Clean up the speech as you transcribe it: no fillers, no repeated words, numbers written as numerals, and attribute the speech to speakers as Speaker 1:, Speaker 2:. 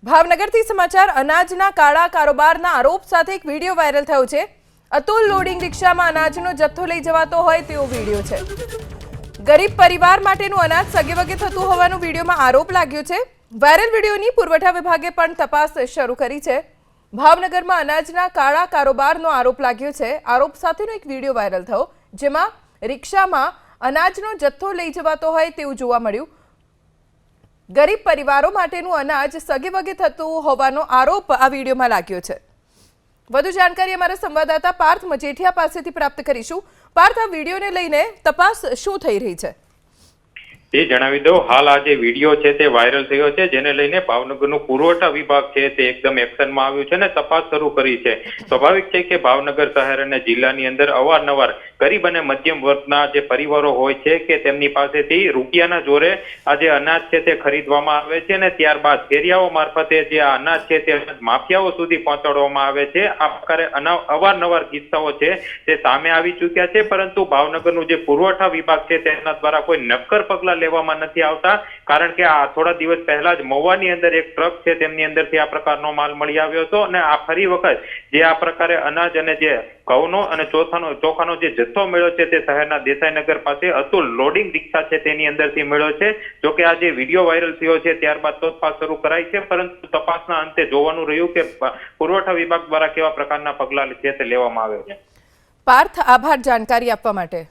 Speaker 1: ભાવનગરથી સમાચાર અનાજના કાળા કારોબારના આરોપ સાથે એક વિડીયો વાયરલ થયો છે। અતુલ લોડિંગ રિક્ષામાં અનાજનો જથ્થો લઈ જવાતો હોય તેવો વિડીયો છે। ગરીબ પરિવાર માટેનું અનાજ સગેવગે થતું હોવાનો વિડીયોમાં આરોપ લાગ્યો છે। વાયરલ વિડીયોની પુરવઠા વિભાગે પણ તપાસ શરૂ કરી છે। ભાવનગરમાં અનાજના કાળા કારોબારનો આરોપ લાગ્યો છે। આરોપ સાથેનો એક વિડીયો વાયરલ થયો જેમાં રિક્ષામાં અનાજનો જથ્થો લઈ જવાતો હોય તેવું જોવા મળ્યું। ગરીબ પરિવારો માટેનું અનાજ સગેવગે થતું હોવાનો આરોપ આ વિડીયોમાં લાગ્યો છે। વધુ જાણકારી અમારા સંવાદદાતા પાર્થ મજેઠિયા પાસેથી પ્રાપ્ત કરીશું। પાર્થ, આ વિડીયોને લઈને તપાસ શું થઈ રહી છે?
Speaker 2: તે જણાવી દો, હાલ આ જે વિડીયો છે તે વાયરલ થયો છે, જેને લઈને ભાવનગરનું પુરવઠા વિભાગ છે તે એકદમ એક્શનમાં આવ્યું છે અને તપાસ શરૂ કરી છે। સ્વાભાવિક છે કે ભાવનગર શહેર અને જિલ્લાની અંદર અવારનવાર ગરીબ અને મધ્યમ વર્ગના જે પરિવારો હોય છે કે તેમની પાસેથી રૂપિયાના જોરે આ જે અનાજ છે તે ખરીદવામાં આવે છે અને ત્યારબાદ ફેરિયાઓ મારફતે જે આ અનાજ છે તે માફિયાઓ સુધી પહોંચાડવામાં આવે છે। આ પ્રકારે અવારનવાર કિસ્સાઓ છે તે સામે આવી ચૂક્યા છે, પરંતુ ભાવનગરનું જે પુરવઠા વિભાગ છે તેના દ્વારા કોઈ નક્કર પગલાં લેવામાં નથી આવતા, કારણ કે આ થોડા દિવસ પહેલા જ મહુવાની અંદર એક ટ્રક છે તેમની અંદરથી આ પ્રકારનો માલ મળી આવ્યો હતો અને આ ફરી વખત જે આ પ્રકારે અનાજ અને જે ઘઉંનો અને ચોખાનો જે જથ્થો મળ્યો છે તે શહેરના દેસાઈનગર પાસે અતુલ લોડિંગ રિક્ષા છે તેની અંદરથી મળ્યો છે। જોકે આ જે વિડીયો વાયરલ થયો છે ત્યારબાદ તપાસ શરૂ કરાઈ છે, પરંતુ તપાસના અંતે જોવાનું રહ્યું કે પુરવઠા વિભાગ દ્વારા કેવા પ્રકારના પગલાં છે તે લેવામાં આવે છે।
Speaker 1: પાર્થ, આભાર જાણકારી આપવા માટે।